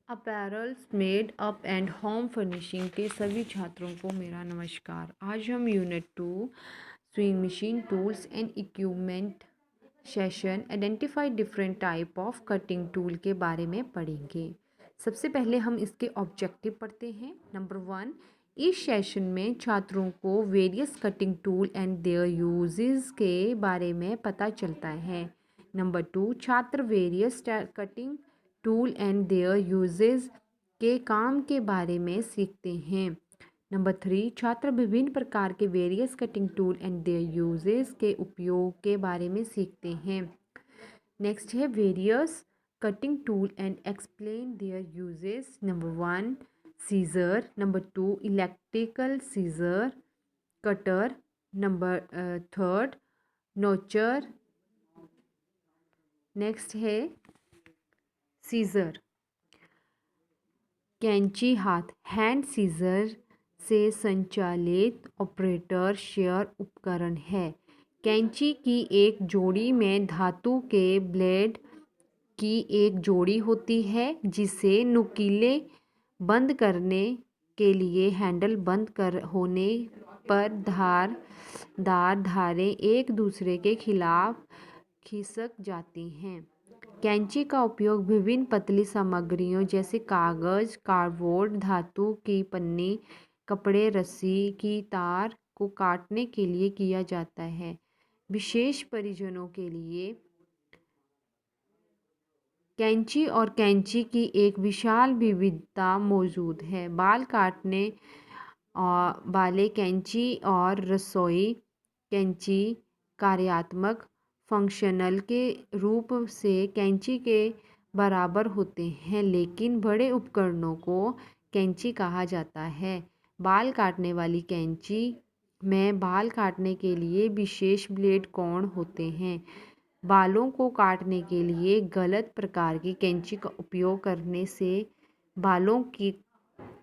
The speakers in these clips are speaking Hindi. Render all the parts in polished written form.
Apparels made up and home furnishing के सभी छात्रों को मेरा नमस्कार। आज हम unit 2 swing machine tools and equipment session identify different type of cutting tool के बारे में पढ़ेंगे। सबसे पहले हम इसके ऑब्जेक्टिव पढ़ते हैं। नंबर 1, इस सेशन में छात्रों को various cutting tool and their uses के बारे में पता चलता है। नंबर 2, छात्र various cutting tool and their uses के काम के बारे में सीखते हैं। नंबर 3, छात्र विभिन्न प्रकार के various cutting tool and their uses के उपयोग के बारे में सीखते हैं। नेक्स्ट है various cutting tool and explain their uses. Number 1, scissor. Number 2, electrical scissor cutter. Number 3, notcher. Next है सीजर, कैंची हाथ, हैंड सीजर से संचालित ऑपरेटर शेयर उपकरण है। कैंची की एक जोड़ी में धातु के ब्लेड की एक जोड़ी होती है जिसे नुकीले बंद करने के लिए हैंडल बंद होने पर धारदार धारें एक दूसरे के खिलाफ खिसक जाती हैं। कैंची का उपयोग विभिन्न पतली सामग्रियों जैसे कागज, कार्डबोर्ड, धातु की पन्नी, कपड़े, रस्सी की तार को काटने के लिए किया जाता है। विशेष प्रयोजनों के लिए कैंची और कैंची की एक विशाल विविधता मौजूद है। बाल काटने वाले कैंची और रसोई कैंची कार्यात्मक फंक्शनल के रूप से कैंची के बराबर होते हैं, लेकिन बड़े उपकरणों को कैंची कहा जाता है। बाल काटने वाली कैंची में बाल काटने के लिए विशेष ब्लेड कोण होते हैं। बालों को काटने के लिए गलत प्रकार की कैंची का उपयोग करने से बालों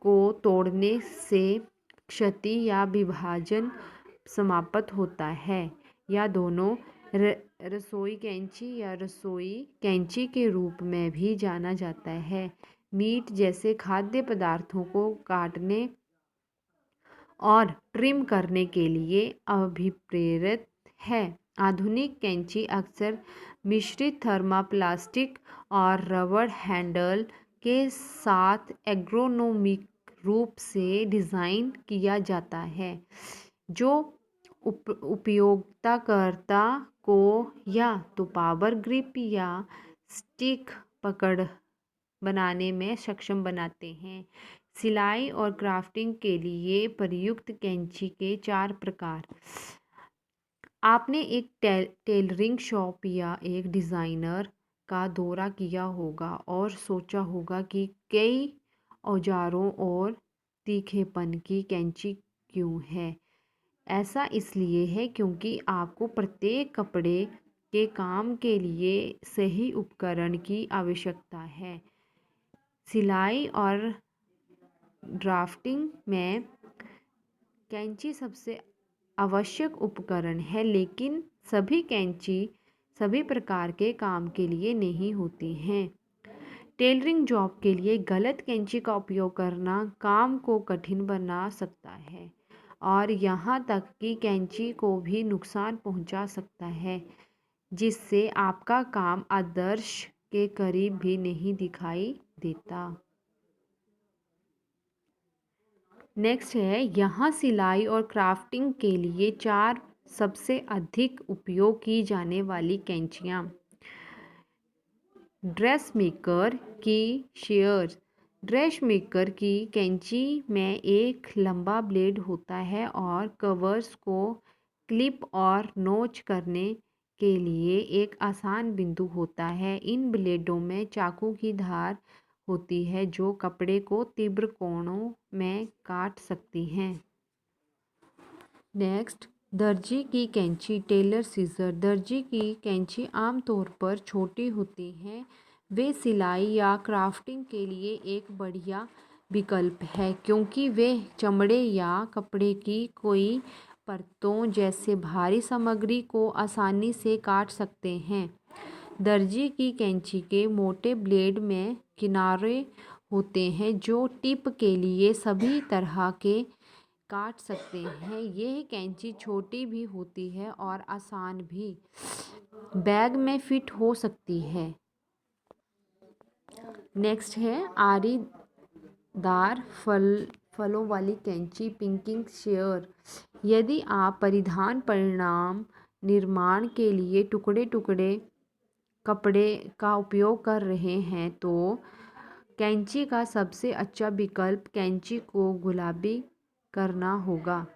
को तोड़ने से क्षति या विभाजन समाप्त होता है। या दोनों रसोई कैंची या रसोई कैंची के रूप में भी जाना जाता है। मीट जैसे खाद्य पदार्थों को काटने और ट्रिम करने के लिए अभिप्रेरित है। आधुनिक कैंची अक्सर मिश्रित थर्मोप्लास्टिक और रबर हैंडल के साथ एर्गोनोमिक रूप से डिज़ाइन किया जाता है, जो उपयोगकर्ता को या तो पावर ग्रिप या स्टिक पकड़ बनाने में सक्षम बनाते हैं। सिलाई और क्राफ्टिंग के लिए प्रयुक्त कैंची के 4 प्रकार। आपने एक टेलरिंग शॉप या एक डिज़ाइनर का दौरा किया होगा और सोचा होगा कि कई औजारों और तीखेपन की कैंची क्यों है। ऐसा इसलिए है क्योंकि आपको प्रत्येक कपड़े के काम के लिए सही उपकरण की आवश्यकता है। सिलाई और ड्राफ्टिंग में कैंची सबसे आवश्यक उपकरण है, लेकिन सभी कैंची सभी प्रकार के काम के लिए नहीं होती हैं। टेलरिंग जॉब के लिए गलत कैंची का उपयोग करना काम को कठिन बना सकता है और यहाँ तक कि कैंची को भी नुकसान पहुँचा सकता है, जिससे आपका काम आदर्श के करीब भी नहीं दिखाई देता। नेक्स्ट है, यहाँ सिलाई और क्राफ्टिंग के लिए 4 सबसे अधिक उपयोग की जाने वाली कैंचियाँ। ड्रेस मेकर की शेयर्स। ड्रेस मेकर की कैंची में एक लंबा ब्लेड होता है और कवर्स को क्लिप और नोच करने के लिए एक आसान बिंदु होता है। इन ब्लेडों में चाकू की धार होती है जो कपड़े को तीव्र कोणों में काट सकती हैं। नेक्स्ट, दर्जी की कैंची, टेलर सीजर। दर्जी की कैंची आमतौर पर छोटी होती हैं। वे सिलाई या क्राफ्टिंग के लिए एक बढ़िया विकल्प है क्योंकि वे चमड़े या कपड़े की कोई परतों जैसे भारी सामग्री को आसानी से काट सकते हैं। दर्जी की कैंची के मोटे ब्लेड में किनारे होते हैं जो टिप के लिए सभी तरह के काट सकते हैं। यह कैंची छोटी भी होती है और आसान भी बैग में फिट हो सकती है। नेक्स्ट है आरीदार फलों वाली कैंची पिकिंग शेयर। यदि आप परिधान परिणाम निर्माण के लिए टुकड़े टुकड़े कपड़े का उपयोग कर रहे हैं तो कैंची का सबसे अच्छा विकल्प कैंची को गुलाबी करना होगा।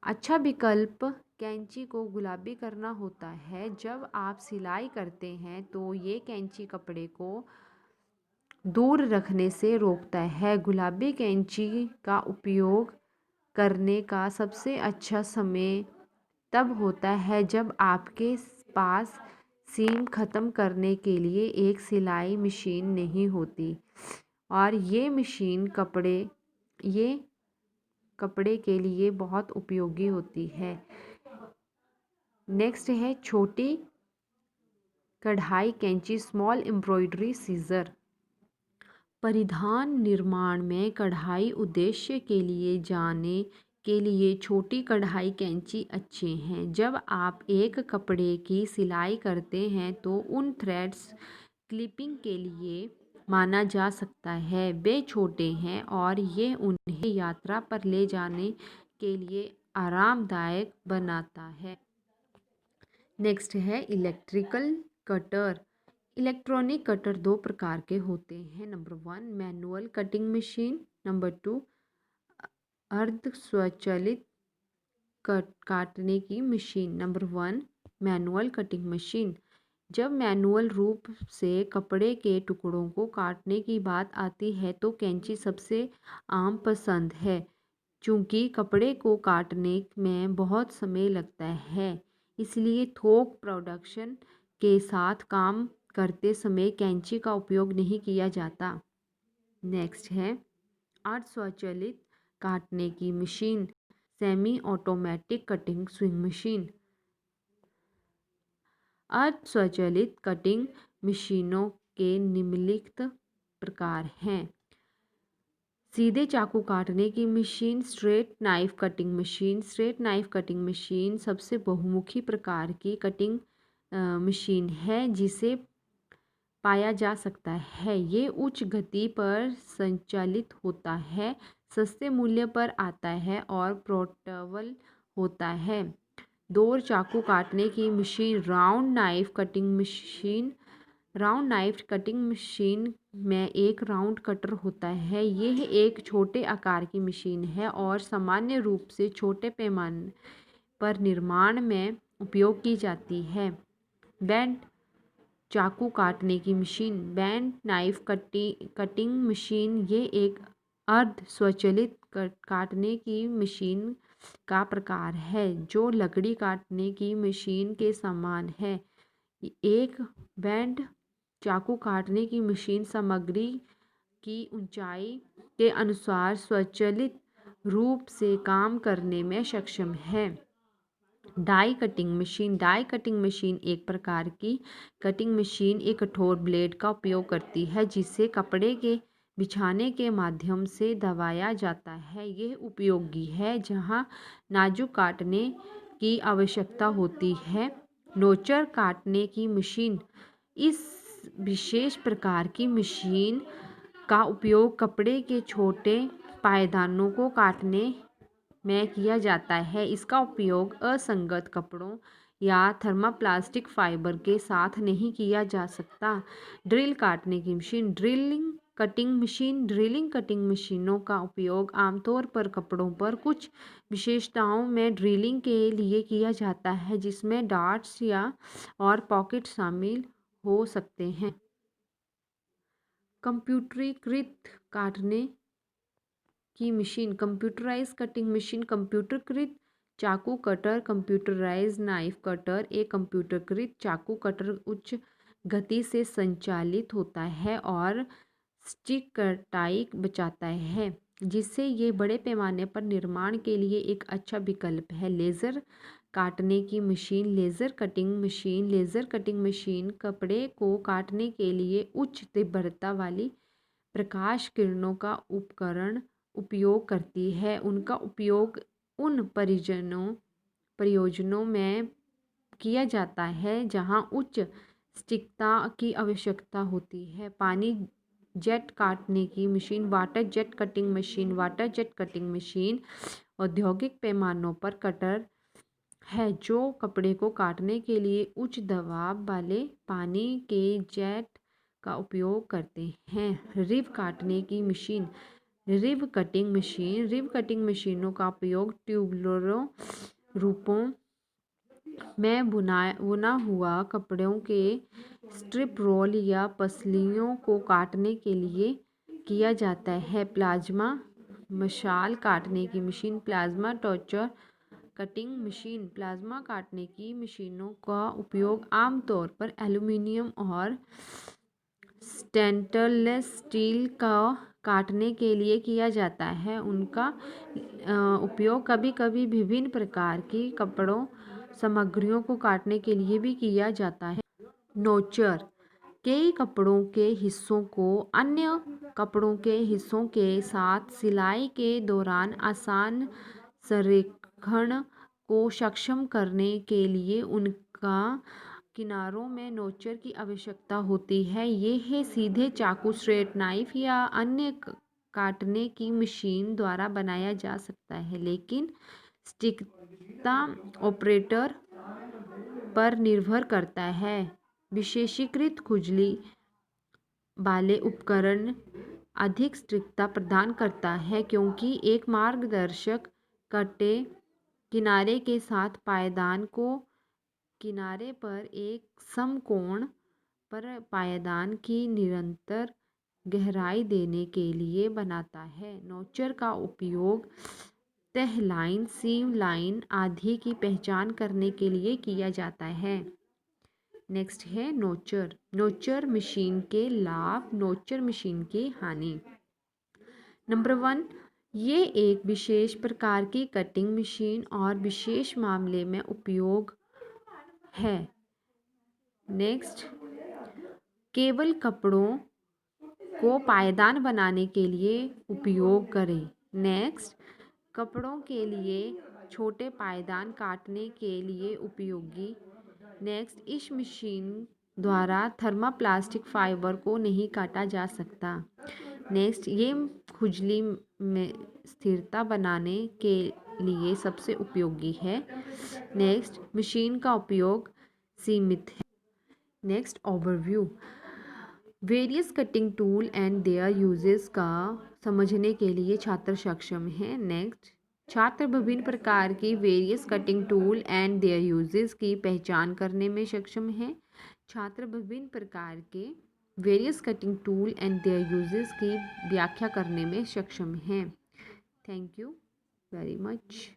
अच्छा विकल्प कैंची को गुलाबी करना होता है। जब आप सिलाई करते हैं तो ये कैंची कपड़े को दूर रखने से रोकता है। गुलाबी कैंची का उपयोग करने का सबसे अच्छा समय तब होता है जब आपके पास सीम ख़त्म करने के लिए एक सिलाई मशीन नहीं होती और ये कपड़े के लिए बहुत उपयोगी होती है। नेक्स्ट है छोटी कढ़ाई कैंची स्मॉल एम्ब्रॉयडरी सीजर। परिधान निर्माण में कढ़ाई उद्देश्य के लिए जाने के लिए छोटी कढ़ाई कैंची अच्छे हैं। जब आप एक कपड़े की सिलाई करते हैं तो उन थ्रेड्स क्लिपिंग के लिए माना जा सकता है। वे छोटे हैं और ये उन्हें यात्रा पर ले जाने के लिए आरामदायक बनाता है। नेक्स्ट है इलेक्ट्रिकल कटर। इलेक्ट्रॉनिक कटर दो प्रकार के होते हैं। Number 1 manual cutting machine, number 2 अर्ध स्वचालित काटने की machine. Number 1 manual cutting machine. जब मैनुअल रूप से कपड़े के टुकड़ों को काटने की बात आती है तो कैंची सबसे आम पसंद है। चूँकि कपड़े को काटने में बहुत समय लगता है इसलिए थोक प्रोडक्शन के साथ काम करते समय कैंची का उपयोग नहीं किया जाता। नेक्स्ट है अर्ध स्वचालित काटने की machine, semi automatic cutting swing machine. अर्ध स्वचालित कटिंग मशीनों के निम्नलिखित प्रकार हैं। सीधे चाकू काटने की machine, straight knife cutting machine. Straight knife cutting machine सबसे बहुमुखी प्रकार की कटिंग मशीन है जिसे पाया जा सकता है। ये उच्च गति पर संचालित होता है, सस्ते मूल्य पर आता है और पोर्टेबल होता है। दो चाकू काटने की machine, round knife cutting machine. Round knife cutting machine में एक राउंड कटर होता है। यह एक छोटे आकार की मशीन है और सामान्य रूप से छोटे पैमाने पर निर्माण में उपयोग की जाती है। बेंट चाकू काटने की machine, bent knife cutting machine ये एक अर्ध स्वचालित काटने की मशीन का प्रकार है जो लकड़ी काटने की मशीन के समान है। एक बेंट चाकू काटने की मशीन सामग्री की ऊंचाई के अनुसार स्वचालित रूप से काम करने में सक्षम है। Die cutting machine. Die cutting machine एक प्रकार की कटिंग मशीन एक कठोर ब्लेड का उपयोग करती है जिसे कपड़े के बिछाने के माध्यम से दबाया जाता है। यह उपयोगी है जहां नाजुक काटने की आवश्यकता होती है। नोचर काटने की मशीन। इस विशेष प्रकार की मशीन का उपयोग कपड़े के छोटे पायदानों को काटने में किया जाता है। इसका उपयोग असंगत कपड़ों या थर्मोप्लास्टिक फाइबर के साथ नहीं किया जा सकता। ड्रिल काटने की machine, drilling cutting machine. Drilling cutting मशीनों का उपयोग आमतौर पर कपड़ों पर कुछ विशेषताओं में ड्रिलिंग के लिए किया जाता है जिसमें डॉट्स या और पॉकेट शामिल हो सकते हैं। कंप्यूटरीकृत काटने की मशीन, कंप्यूटराइज कटिंग मशीन। कंप्यूटरकृत चाकू कटर, कंप्यूटराइज नाइफ कटर। एक कंप्यूटरकृत चाकू कटर उच्च गति से संचालित होता है और स्टिक कटाई बचाता है जिससे ये बड़े पैमाने पर निर्माण के लिए एक अच्छा विकल्प है। लेज़र काटने की machine, laser cutting machine. Laser cutting machine कपड़े को काटने के लिए उच्च तीव्रता वाली प्रकाश किरणों का उपकरण उपयोग करती है। उनका उपयोग उन प्रयोजनों में किया जाता है जहां उच्च सटीकता की आवश्यकता होती है। पानी जेट काटने की machine, water jet cutting machine. Water jet cutting machine औद्योगिक पैमानों पर कटर है जो कपड़े को काटने के लिए उच्च दबाव वाले पानी के जेट का उपयोग करते हैं। रिब काटने की machine, rib cutting machine. Rib cutting मशीनों का उपयोग ट्यूबलरों रूपों में बुना हुआ कपड़ों के स्ट्रिप रोल या पसलियों को काटने के लिए किया जाता है। प्लाज्मा मशाल काटने की machine, plasma torture cutting machine. Plasma काटने की मशीनों का उपयोग आमतौर पर एल्यूमीनियम और स्टेनलेस स्टील का काटने के लिए किया जाता है। उनका उपयोग कभी कभी विभिन्न प्रकार की कपड़ों सामग्रियों को काटने के लिए भी किया जाता है। नोचर कई कपड़ों के हिस्सों को अन्य कपड़ों के हिस्सों के साथ सिलाई के दौरान आसान संरेखण को सक्षम करने के लिए उनका किनारों में नोचर की आवश्यकता होती है। यह सीधे चाकू, स्ट्रेट नाइफ या अन्य काटने की मशीन द्वारा बनाया जा सकता है, लेकिन सटीकता ऑपरेटर पर निर्भर करता है। विशेषीकृत खुजली वाले उपकरण अधिक सटीकता प्रदान करता है क्योंकि एक मार्गदर्शक कटे किनारे के साथ पायदान को किनारे पर एक समकोण पर पायदान की निरंतर गहराई देने के लिए बनाता है। नोचर का उपयोग तह लाइन, सीम लाइन आदि की पहचान करने के लिए किया जाता है। नेक्स्ट है नोचर। नोचर मशीन के लाभ, नोचर मशीन की हानि। नंबर 1, ये एक विशेष प्रकार की कटिंग मशीन और विशेष मामले में उपयोग है। नेक्स्ट, केवल कपड़ों को पायदान बनाने के लिए उपयोग करें। नेक्स्ट, कपड़ों के लिए छोटे पायदान काटने के लिए उपयोगी। नेक्स्ट, इस मशीन द्वारा थर्मोप्लास्टिक फाइबर को नहीं काटा जा सकता। नेक्स्ट, ये खुजली में स्थिरता बनाने के लिए सबसे उपयोगी है। नेक्स्ट, मशीन का उपयोग सीमित है। Next, overview. Various cutting tool and their uses का समझने के लिए छात्र सक्षम हैं। नेक्स्ट, छात्र विभिन्न प्रकार की various cutting tool and their uses की पहचान करने में सक्षम हैं। छात्र विभिन्न प्रकार के various cutting tool and their uses की व्याख्या करने में सक्षम हैं। Thank you very much.